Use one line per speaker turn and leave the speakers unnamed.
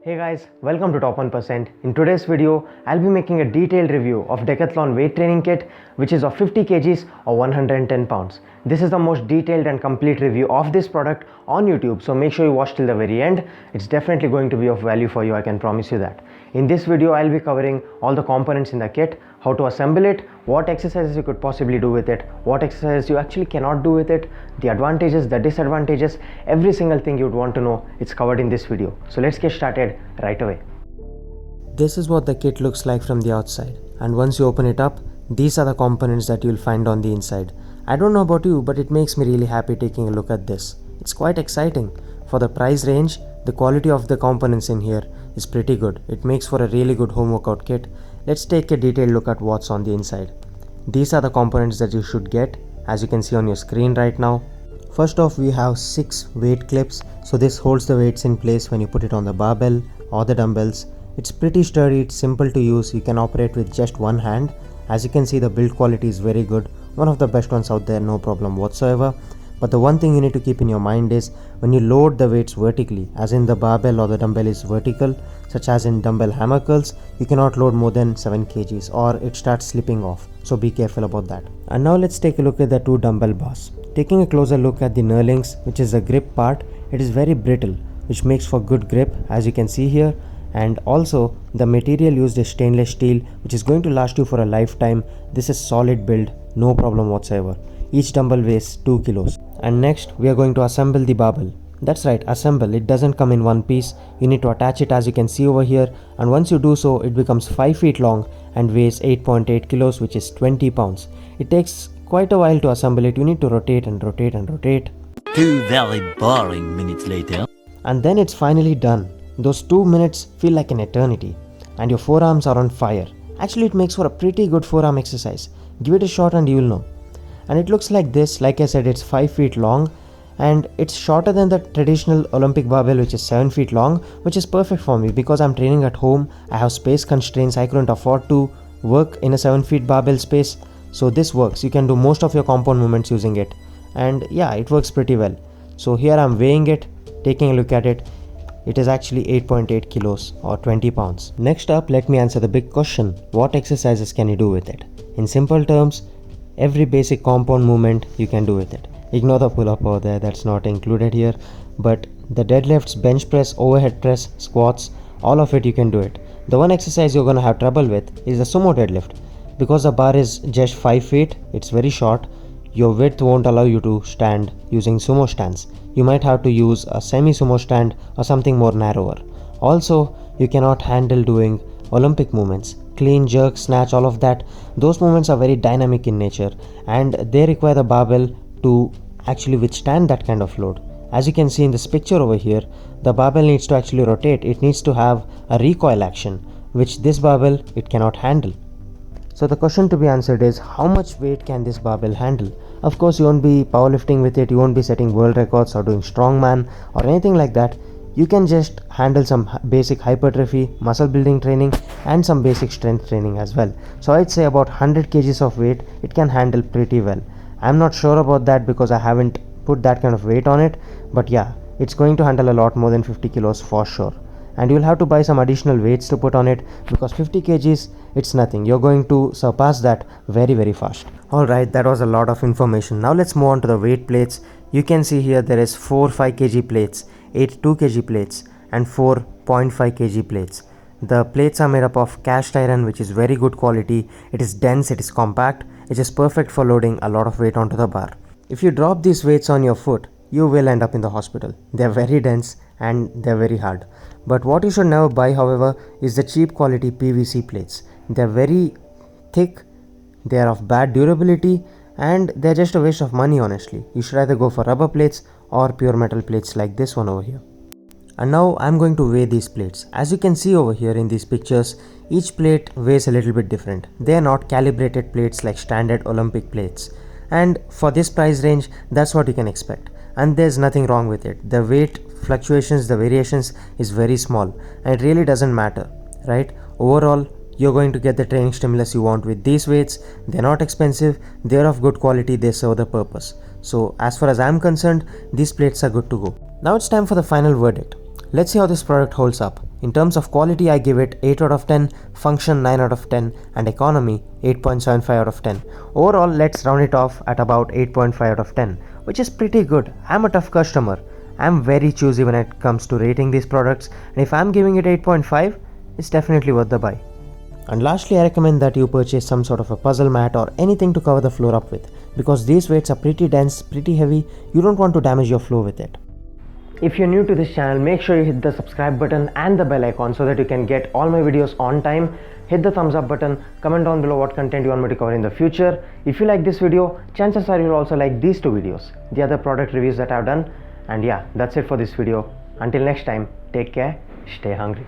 Hey guys, welcome to Top 1%. In today's video, I'll be making a detailed review of Decathlon weight training kit, which is of 50 kgs or 110 pounds. This is the most detailed and complete review of this product on YouTube, so make sure you watch till the very end. It's definitely going to be of value for you, I can promise you that. In this video, I'll be covering all the components in the kit, how to assemble it, what exercises you could possibly do with it, what exercises you actually cannot do with it, the advantages, the disadvantages, every single thing you'd want to know, it's covered in this video. So let's get started right away. This is what the kit looks like from the outside, and once you open it up, these are the components that you'll find on the inside. I don't know about you, but it makes me really happy taking a look at this. It's quite exciting. For the price range, the quality of the components in here is pretty good. It makes for a really good home workout kit. Let's take a detailed look at what's on the inside. These are the components that you should get, as you can see on your screen right now. First off, we have 6 weight clips, so this holds the weights in place when you put it on the barbell or the dumbbells. It's pretty sturdy, it's simple to use, you can operate with just one hand. As you can see, the build quality is very good, one of the best ones out there, no problem whatsoever. But the one thing you need to keep in your mind is when you load the weights vertically, as in the barbell or the dumbbell is vertical, such as in dumbbell hammer curls, you cannot load more than 7 kgs or it starts slipping off, so be careful about that. And now let's take a look at the 2 dumbbell bars. Taking a closer look at the knurlings, which is the grip part, it is very brittle, which makes for good grip, as you can see here. And also the material used is stainless steel, which is going to last you for a lifetime. This is solid build, no problem whatsoever. Each dumbbell weighs 2 kilos. And next we are going to assemble the barbell. That's right, assemble. It doesn't come in one piece. You need to attach it, as you can see over here, and once you do so, it becomes 5 feet long and weighs 8.8 kilos, which is 20 pounds. It takes quite a while to assemble it. You need to rotate and rotate and rotate.
2 very boring minutes later.
And then it's finally done. Those 2 minutes feel like an eternity, and your forearms are on fire. Actually, it makes for a pretty good forearm exercise. Give it a shot and you'll know. And it looks like this. Like I said, it's 5 feet long and it's shorter than the traditional Olympic barbell, which is 7 feet long, which is perfect for me because I'm training at home. I have space constraints. I couldn't afford to work in a 7 feet barbell space. So this works. You can do most of your compound movements using it. And yeah, it works pretty well. So here I'm weighing it, taking a look at it. It is actually 8.8 kilos or 20 pounds. Next up, let me answer the big question. What exercises can you do with it? In simple terms, every basic compound movement you can do with it. Ignore the pull-up over there, that's not included here. But the deadlifts, bench press, overhead press, squats, all of it you can do it. The one exercise you're gonna have trouble with is the sumo deadlift. Because the bar is just 5 feet, it's very short. Your width won't allow you to stand using sumo stands. You might have to use a semi-sumo stand or something more narrower. Also, you cannot handle doing Olympic movements. Clean, jerk, snatch, all of that. Those movements are very dynamic in nature and they require the barbell to actually withstand that kind of load. As you can see in this picture over here, the barbell needs to actually rotate. It needs to have a recoil action, which this barbell, it cannot handle. So the question to be answered is, how much weight can this barbell handle? Of course, you won't be powerlifting with it, you won't be setting world records or doing strongman or anything like that. You can just handle some basic hypertrophy, muscle building training and some basic strength training as well. So I'd say about 100 kgs of weight it can handle pretty well. I'm not sure about that because I haven't put that kind of weight on it, but yeah, it's going to handle a lot more than 50 kilos for sure. And you'll have to buy some additional weights to put on it because 50 kgs, it's nothing. You're going to surpass that very, very fast. Alright, that was a lot of information. Now let's move on to the weight plates. You can see here there is 4 5 kg plates, 8 2 kg plates and 4.5 kg plates. The plates are made up of cast iron, which is very good quality. It is dense, it is compact, it is perfect for loading a lot of weight onto the bar. If you drop these weights on your foot, you will end up in the hospital. They are very dense and they are very hard. But what you should never buy, however, is the cheap quality PVC plates. They are very thick, they are of bad durability and they are just a waste of money, honestly. You should either go for rubber plates or pure metal plates like this one over here. And now I'm going to weigh these plates. As you can see over here in these pictures, each plate weighs a little bit different. They are not calibrated plates like standard Olympic plates. And for this price range, that's what you can expect. And there's nothing wrong with it. The weight fluctuations, the variations is very small and it really doesn't matter, right? Overall, you're going to get the training stimulus you want with these weights. They're not expensive, they're of good quality, they serve the purpose. So as far as I'm concerned, these plates are good to go. Now it's time for the final verdict. Let's see how this product holds up. In terms of quality, I give it 8 out of 10, function 9 out of 10, and economy 8.75 out of 10. Overall, let's round it off at about 8.5 out of 10, which is pretty good. I'm a tough customer. I'm very choosy when it comes to rating these products, and if I'm giving it 8.5, it's definitely worth the buy. And lastly, I recommend that you purchase some sort of a puzzle mat or anything to cover the floor up with, because these weights are pretty dense, pretty heavy. You don't want to damage your floor with it. If you're new to this channel, make sure you hit the subscribe button and the bell icon so that you can get all my videos on time. Hit the thumbs up button, comment down below what content you want me to cover in the future. If you like this video, chances are you'll also like these 2 videos, the other product reviews that I've done. And yeah, that's it for this video. Until next time, take care, stay hungry.